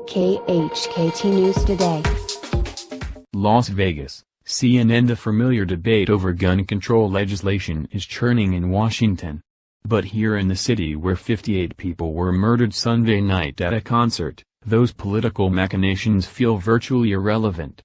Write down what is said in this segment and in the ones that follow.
KHKT News Today. Las Vegas, CNN. The familiar debate over gun control legislation is churning in Washington. But here in the city where 58 people were murdered Sunday night at a concert, those political machinations feel virtually irrelevant.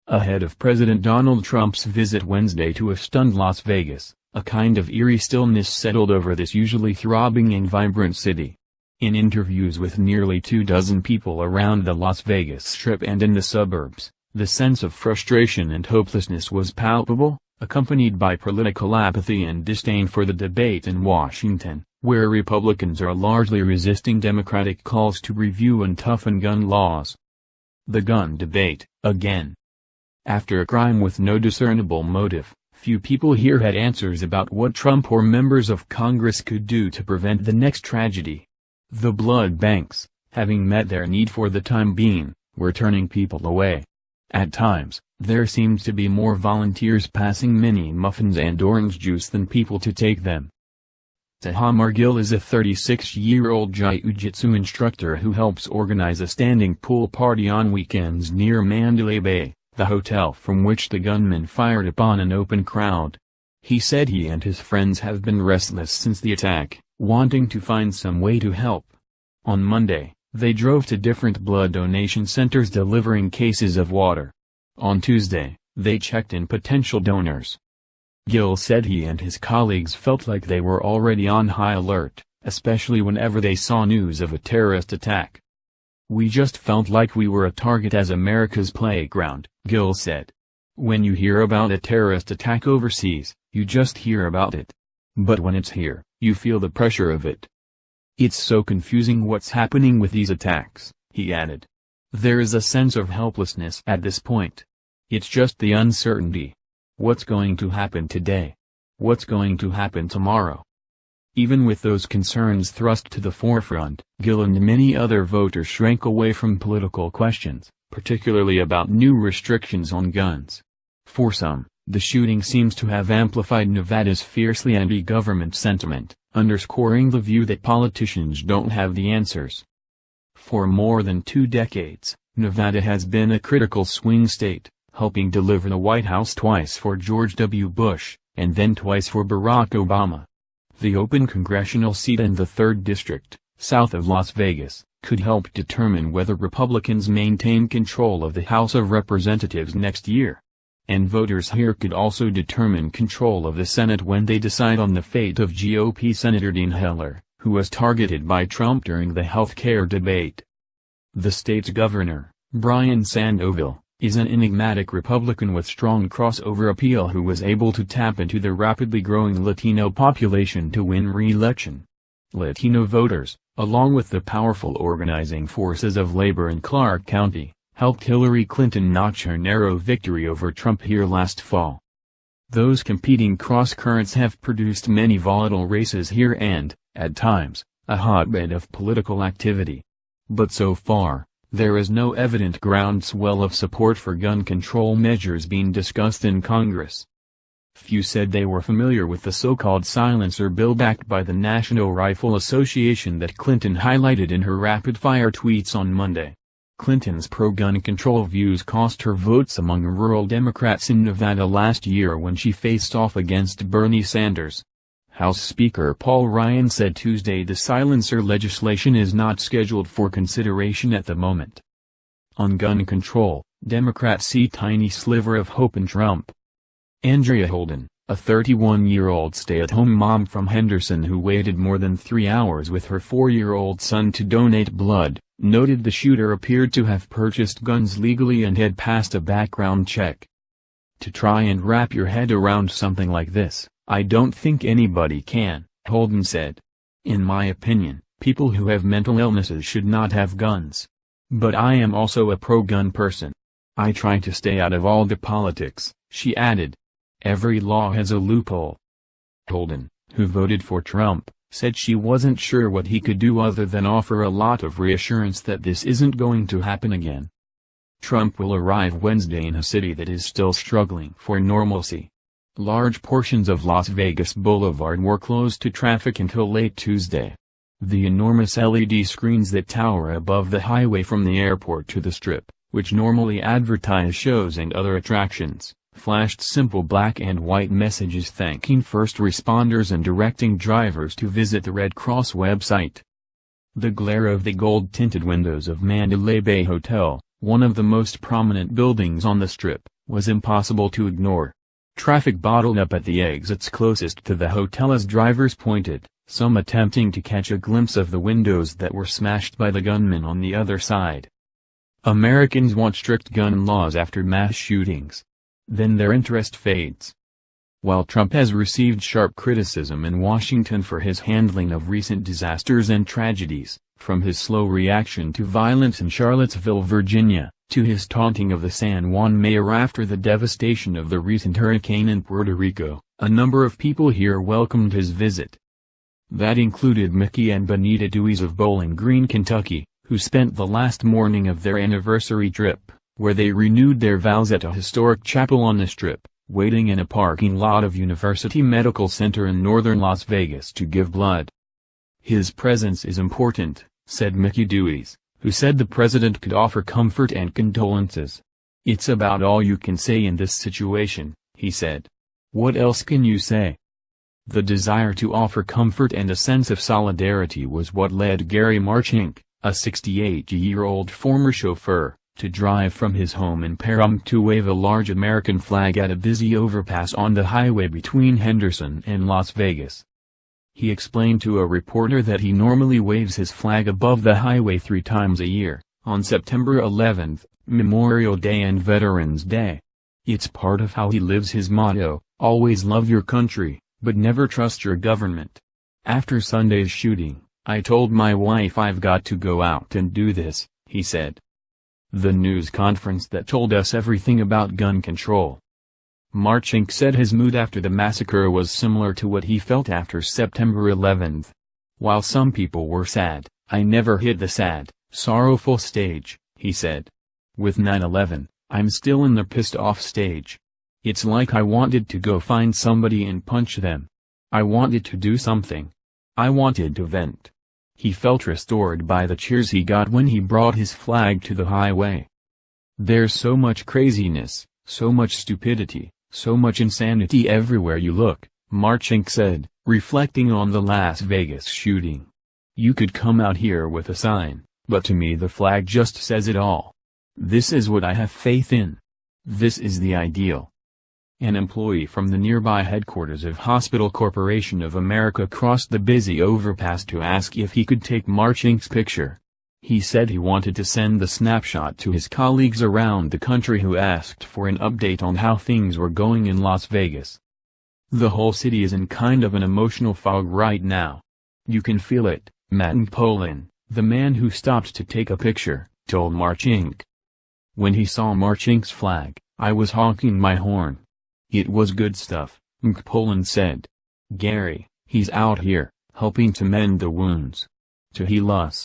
Ahead of President Donald Trump's visit Wednesday to a stunned Las Vegas, a kind of eerie stillness settled over this usually throbbing and vibrant city. In interviews with nearly 24 people around the Las Vegas Strip and in the suburbs, the sense of frustration and hopelessness was palpable, accompanied by political apathy and disdain for the debate in Washington, where Republicans are largely resisting Democratic calls to review and toughen gun laws. The gun debate, again. After a crime with no discernible motive, few people here had answers about what Trump or members of Congress could do to prevent the next tragedy. The blood banks, having met their need for the time being, were turning people away. At times, there seemed to be more volunteers passing mini muffins and orange juice than people to take them. Taha Margil is a 36-year-old jiu-jitsu instructor who helps organize a standing pool party on weekends near Mandalay Bay, the hotel from which the gunman fired upon an open crowd. He said he and his friends have been restless since the attack, wanting to find some way to help. On Monday, they drove to different blood donation centers delivering cases of water. On Tuesday, they checked in potential donors. Gill said he and his colleagues felt like they were already on high alert, especially whenever they saw news of a terrorist attack. "We just felt like we were a target as America's playground," Gill said. "When you hear about a terrorist attack overseas, you just hear about it. But when it's here, you feel the pressure of it. It's so confusing what's happening with these attacks," he added. "There is a sense of helplessness at this point. It's just the uncertainty. What's going to happen today? What's going to happen tomorrow?" Even with those concerns thrust to the forefront, Gill and many other voters shrank away from political questions, particularly about new restrictions on guns. For some, the shooting seems to have amplified Nevada's fiercely anti-government sentiment, underscoring the view that politicians don't have the answers. For more than 2 decades, Nevada has been a critical swing state, helping deliver the White House twice for George W. Bush, and then twice for Barack Obama. The open congressional seat in the 3rd District, south of Las Vegas, could help determine whether Republicans maintain control of the House of Representatives next year. And voters here could also determine control of the Senate when they decide on the fate of GOP Senator Dean Heller, who was targeted by Trump during the health care debate. The state's governor, Brian Sandoval, is an enigmatic Republican with strong crossover appeal who was able to tap into the rapidly growing Latino population to win re-election. Latino voters, along with the powerful organizing forces of labor in Clark County, helped Hillary Clinton notch her narrow victory over Trump here last fall. Those competing cross-currents have produced many volatile races here and, at times, a hotbed of political activity. But so far, there is no evident groundswell of support for gun control measures being discussed in Congress. Few said they were familiar with the so-called silencer bill backed by the National Rifle Association that Clinton highlighted in her rapid-fire tweets on Monday. Clinton's pro-gun control views cost her votes among rural Democrats in Nevada last year when she faced off against Bernie Sanders. House Speaker Paul Ryan said Tuesday the silencer legislation is not scheduled for consideration at the moment. On gun control, Democrats see tiny sliver of hope in Trump. Andrea Holden, a 31-year-old stay-at-home mom from Henderson who waited more than 3 hours with her 4-year-old son to donate blood, noted the shooter appeared to have purchased guns legally and had passed a background check. "To try and wrap your head around something like this, I don't think anybody can," Holden said. "In my opinion, people who have mental illnesses should not have guns. But I am also a pro-gun person. I try to stay out of all the politics," she added. "Every law has a loophole." Holden, who voted for Trump, said she wasn't sure what he could do other than offer a lot of reassurance that this isn't going to happen again. Trump will arrive Wednesday in a city that is still struggling for normalcy. Large portions of Las Vegas Boulevard were closed to traffic until late Tuesday. The enormous LED screens that tower above the highway from the airport to the Strip, which normally advertise shows and other attractions, flashed simple black and white messages thanking first responders and directing drivers to visit the Red Cross website. The glare of the gold-tinted windows of Mandalay Bay Hotel, one of the most prominent buildings on the Strip, was impossible to ignore. Traffic bottled up at the exits closest to the hotel as drivers pointed, some attempting to catch a glimpse of the windows that were smashed by the gunmen on the other side. Americans want strict gun laws after mass shootings. Then their interest fades. While Trump has received sharp criticism in Washington for his handling of recent disasters and tragedies, from his slow reaction to violence in Charlottesville, Virginia, to his taunting of the San Juan mayor after the devastation of the recent hurricane in Puerto Rico, a number of people here welcomed his visit. That included Mickey and Benita Dewey's of Bowling Green, Kentucky, who spent the last morning of their anniversary trip, where they renewed their vows at a historic chapel on the Strip, waiting in a parking lot of University Medical Center in northern Las Vegas to give blood. "His presence is important," said Mickey Dewey's, who said the president could offer comfort and condolences. "It's about all you can say in this situation," he said. "What else can you say?" The desire to offer comfort and a sense of solidarity was what led Gary Marchink, a 68-year-old former chauffeur, to drive from his home in Pahrump to wave a large American flag at a busy overpass on the highway between Henderson and Las Vegas. He explained to a reporter that he normally waves his flag above the highway 3 times a year, on September 11th, Memorial Day and Veterans Day. It's part of how he lives his motto, "Always love your country, but never trust your government." After Sunday's shooting, "I told my wife I've got to go out and do this," he said. The news conference that told us everything about gun control. Marchink said his mood after the massacre was similar to what he felt after September 11th. "While some people were sad, I never hit the sad, sorrowful stage," he said. "With 9/11, I'm still in the pissed-off stage. It's like I wanted to go find somebody and punch them. I wanted to do something. I wanted to vent." He felt restored by the cheers he got when he brought his flag to the highway. "There's so much craziness, so much stupidity, so much insanity everywhere you look," Marchink said, reflecting on the Las Vegas shooting. "You could come out here with a sign, but to me the flag just says it all. This is what I have faith in. This is the ideal." An employee from the nearby headquarters of Hospital Corporation of America crossed the busy overpass to ask if he could take Marchink's picture. He said he wanted to send the snapshot to his colleagues around the country who asked for an update on how things were going in Las Vegas. "The whole city is in kind of an emotional fog right now. You can feel it," Matt Polin, the man who stopped to take a picture, told Marchink. "When he saw Marchink's flag, I was honking my horn. It was good stuff," Polin said. "Gary, he's out here, helping to mend the wounds. To heal us."